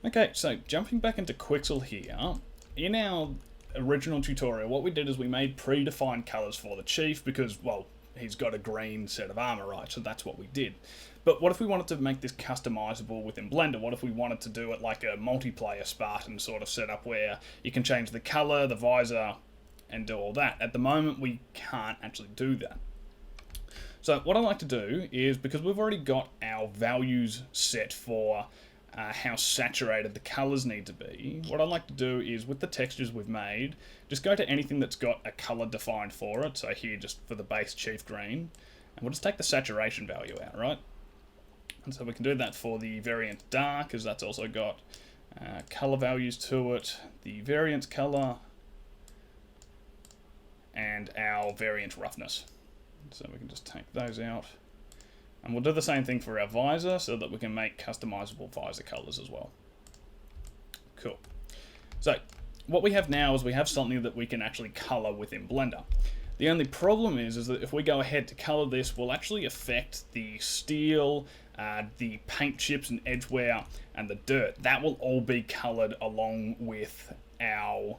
Okay, so jumping back into Quixel here, in our original tutorial, what we did is we made predefined colors for the chief because, well, he's got a green set of armor, right? So that's what we did. But what if we wanted to make this customizable within Blender? What if we wanted to do it like a multiplayer Spartan sort of setup where you can change the color, the visor, and do all that? At the moment, we can't actually do that. So what I like to do is, because we've already got our values set for how saturated the colors need to be, what I like to do is, with the textures we've made, just go to anything that's got a color defined for it. So here, just for the base chief green, and we'll just take the saturation value out, right? And so we can do that for the variant dark, because that's also got color values to it, the variance color, and our variant roughness. So we can just take those out. And we'll do the same thing for our visor so that we can make customizable visor colors as well. Cool. So what we have now is we have something that we can actually color within Blender. The only problem is that if we go ahead to color this, we'll actually affect the steel, the paint chips and edgeware, and the dirt. That will all be colored along with our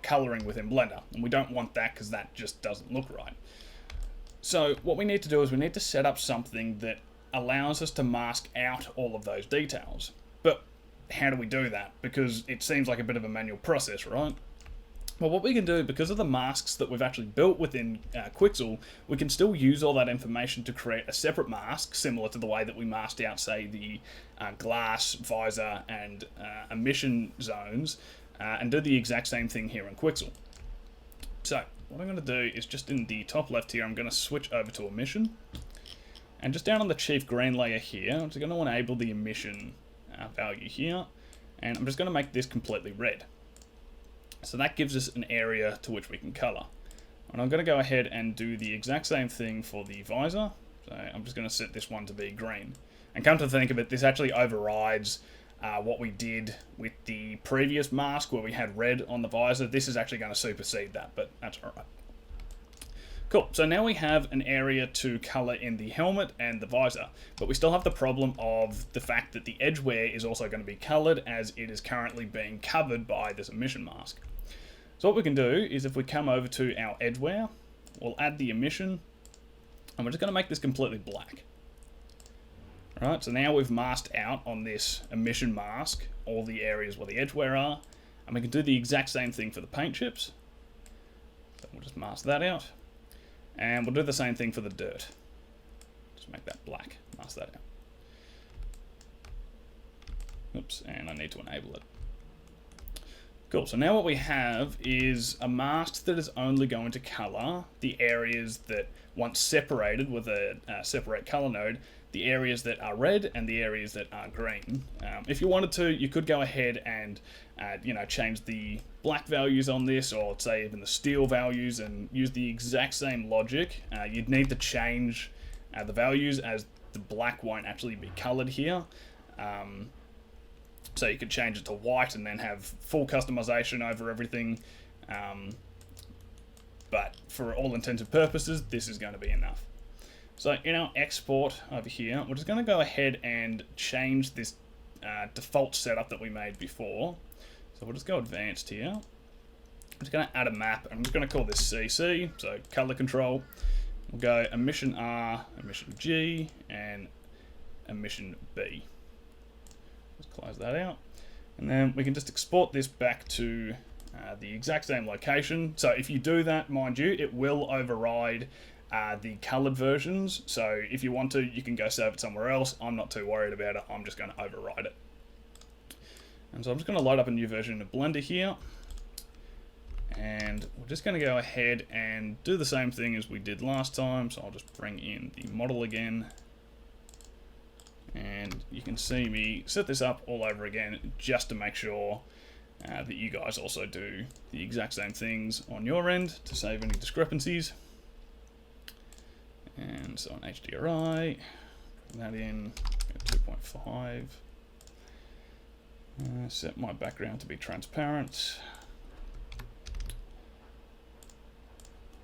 coloring within Blender. And we don't want that because that just doesn't look right. So what we need to do is we need to set up something that allows us to mask out all of those details. But how do we do that? Because it seems like a bit of a manual process, right? Well, what we can do, because of the masks that we've actually built within Quixel, we can still use all that information to create a separate mask, similar to the way that we masked out, say, the glass, visor, and emission zones, and do the exact same thing here in Quixel. So what I'm going to do is, just in the top left here, I'm going to switch over to emission. And just down on the chief green layer here, I'm just going to enable the emission value here. And I'm just going to make this completely red. So that gives us an area to which we can color. And I'm going to go ahead and do the exact same thing for the visor. So I'm just going to set this one to be green. And come to think of it, this actually overrides what we did with the previous mask where we had red on the visor. This is actually going to supersede that, but that's alright. Cool, so now we have an area to color in the helmet and the visor, but we still have the problem of the fact that the edgeware is also going to be colored, as it is currently being covered by this emission mask. So what we can do is, if we come over to our edgeware, we'll add the emission, and we're just going to make this completely black. Right, so now we've masked out on this emission mask all the areas where the edgeware are, and we can do the exact same thing for the paint chips. So we'll just mask that out, and we'll do the same thing for the dirt. Just make that black, mask that out. Oops, and I need to enable it. Cool, so now what we have is a mask that is only going to color the areas that, once separated with a separate color node, the areas that are red and the areas that are green. If you wanted to, you could go ahead and change the black values on this, or say even the steel values, and use the exact same logic. You'd need to change the values, as the black won't actually be colored here. So you could change it to white and then have full customization over everything. But for all intents and purposes, this is going to be enough. So in our export over here, we're just going to go ahead and change this default setup that we made before. So we'll just go advanced here. I'm just going to add a map, and I'm just going to call this CC, so color control. We'll go emission R, emission G, and emission B. Let's close that out. And then we can just export this back to the exact same location. So if you do that, mind you, it will override the colored versions. So if you want to, you can go save it somewhere else. I'm not too worried about it. I'm just going to override it. And so I'm just going to load up a new version of Blender here. And we're just going to go ahead and do the same thing as we did last time. So I'll just bring in the model again. And you can see me set this up all over again, just to make sure that you guys also do the exact same things on your end to save any discrepancies. And so on HDRI, bring that in, go 2.5. Set my background to be transparent.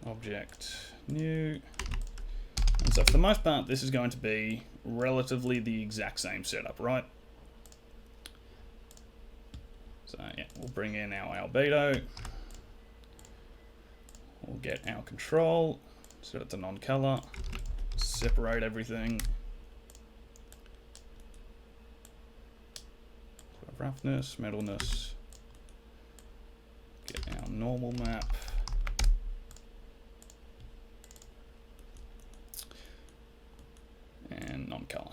Object, new. And so for the most part, this is going to be relatively the exact same setup, right? So yeah, we'll bring in our albedo. We'll get our control, set it to non-color, separate everything. Roughness, metalness. Get our normal map. And non-color.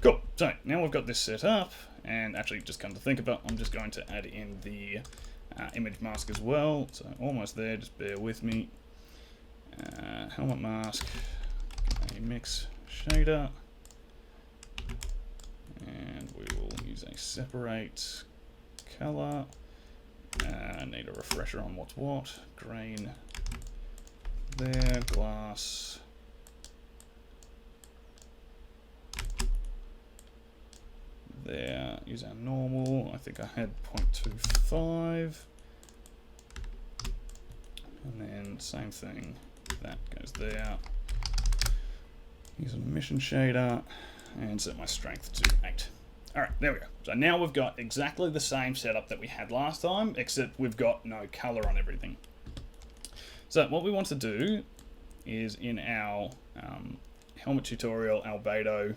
Cool. So now we've got this set up, and actually, just come to think of it, I'm just going to add in the image mask as well. So almost there. Just bear with me. Helmet mask. A mix shader. And we will use a separate color. I need a refresher on what's what. Grain there, glass. There, use our normal. I think I had 0.25. And then same thing, that goes there. Use an emission shader. And set my strength to 8. Alright, there we go. So now we've got exactly the same setup that we had last time, except we've got no color on everything. So what we want to do is in our helmet tutorial, albedo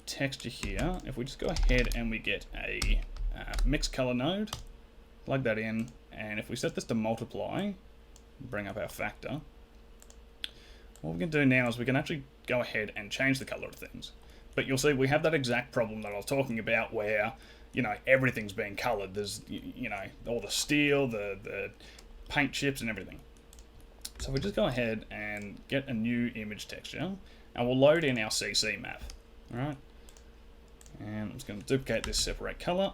texture here, if we just go ahead and we get a mixed color node, plug that in, and if we set this to multiply, bring up our factor, what we can do now is we can actually go ahead and change the color of things. But you'll see we have that exact problem that I was talking about where, you know, everything's being colored. There's, you know, all the steel, the paint chips and everything. So we just go ahead and get a new image texture and we'll load in our CC map. All right. And I'm just going to duplicate this separate color.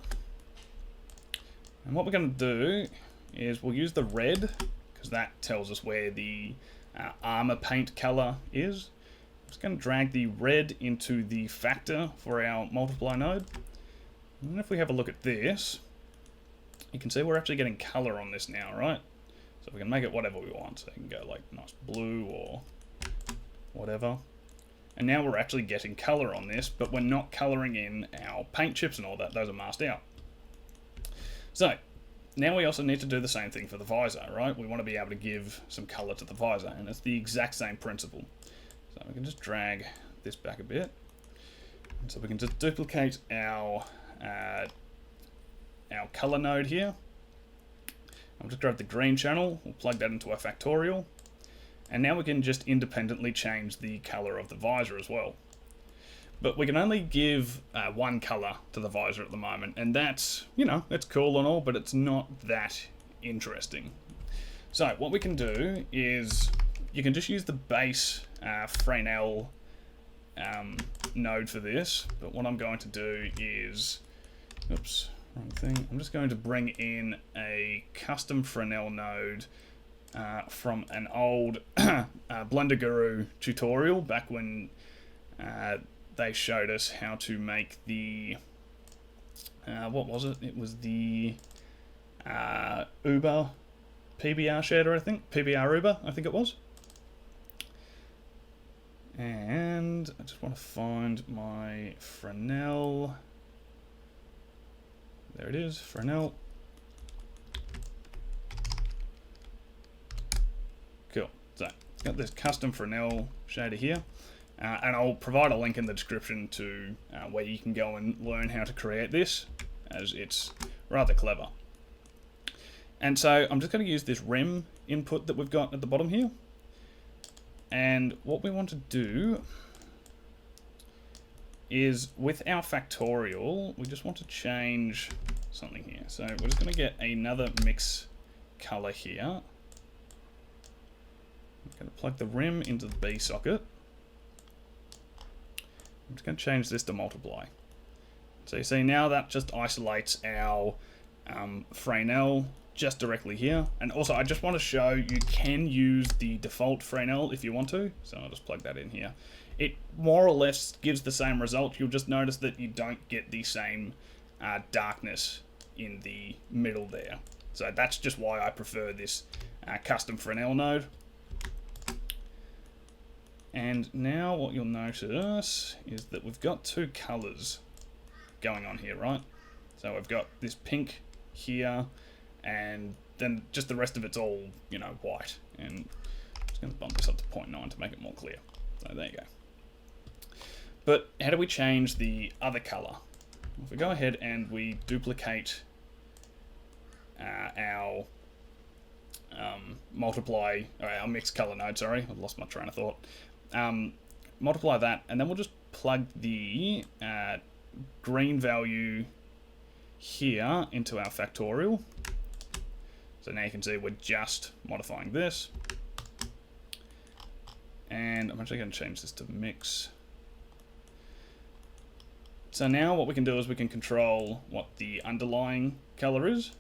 And what we're going to do is we'll use the red because that tells us where the armor paint color is. I'm just going to drag the red into the factor for our multiply node. And if we have a look at this, you can see we're actually getting color on this now, right? So we can make it whatever we want. So you can go like nice blue or whatever. And now we're actually getting color on this, but we're not coloring in our paint chips and all that. Those are masked out. So now we also need to do the same thing for the visor, right? We want to be able to give some color to the visor, and it's the exact same principle. So we can just drag this back a bit. And so we can just duplicate our color node here. I'll just grab the green channel, we'll plug that into our factorial, and now we can just independently change the color of the visor as well. But we can only give one color to the visor at the moment, and that's, you know, it's cool and all, but it's not that interesting. So what we can do is you can just use the base Fresnel node for this, but what I'm going to do is, oops, wrong thing. I'm just going to bring in a custom Fresnel node from an old Blender Guru tutorial back when they showed us how to make the what was it? It was the Uber PBR shader, I think. PBR Uber, I think it was. And I just want to find my Fresnel. There it is, Fresnel. Cool. So, got this custom Fresnel shader here. And I'll provide a link in the description to where you can go and learn how to create this, as it's rather clever. And so I'm just going to use this rem input that we've got at the bottom here. And what we want to do is with our factorial, we just want to change something here. So we're just going to get another mix color here. I'm going to plug the rem into the B socket. I'm just going to change this to multiply. So you see now that just isolates our Fresnel just directly here. And also I just want to show you can use the default Fresnel if you want to. So I'll just plug that in here. It more or less gives the same result. You'll just notice that you don't get the same darkness in the middle there. So that's just why I prefer this custom Fresnel node. And now what you'll notice is that we've got two colors going on here, right? So we've got this pink here, and then just the rest of it's all, you know, white. And I'm just going to bump this up to 0.9 to make it more clear. So there you go. But how do we change the other color? If we go ahead and we duplicate our multiply, our mixed color node, sorry, I lost my train of thought. Multiply that, and then we'll just plug the green value here into our factorial. So now you can see we're just modifying this. And I'm actually going to change this to mix. So now what we can do is we can control what the underlying color is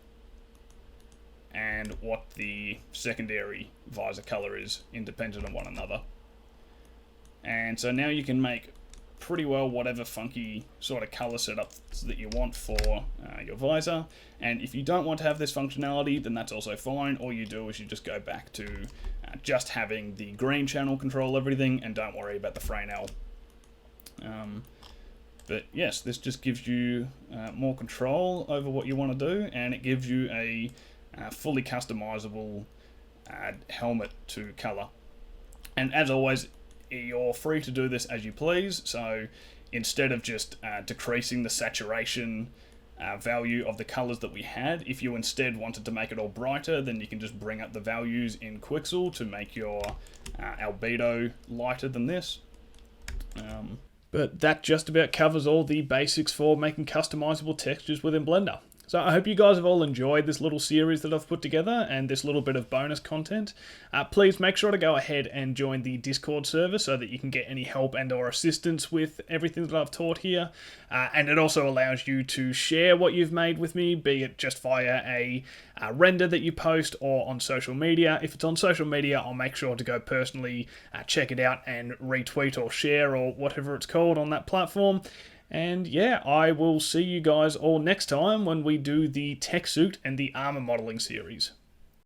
and what the secondary visor color is, independent of one another. And so now you can make pretty well whatever funky sort of color setups that you want for your visor. And if you don't want to have this functionality, then that's also fine. All you do is you just go back to just having the green channel control everything, and don't worry about the Fresnel. But yes, this just gives you more control over what you want to do, and it gives you a fully customizable helmet to color. And as always, you're free to do this as you please. So instead of just decreasing the saturation value of the colors that we had, if you instead wanted to make it all brighter, then you can just bring up the values in Quixel to make your albedo lighter than this. But that just about covers all the basics for making customizable textures within Blender. So I hope you guys have all enjoyed this little series that I've put together and this little bit of bonus content. Please make sure to go ahead and join the Discord server so that you can get any help and or assistance with everything that I've taught here. And it also allows you to share what you've made with me, be it just via a render that you post or on social media. If it's on social media, I'll make sure to go personally check it out and retweet or share or whatever it's called on that platform. And yeah, I will see you guys all next time when we do the tech suit and the armor modeling series.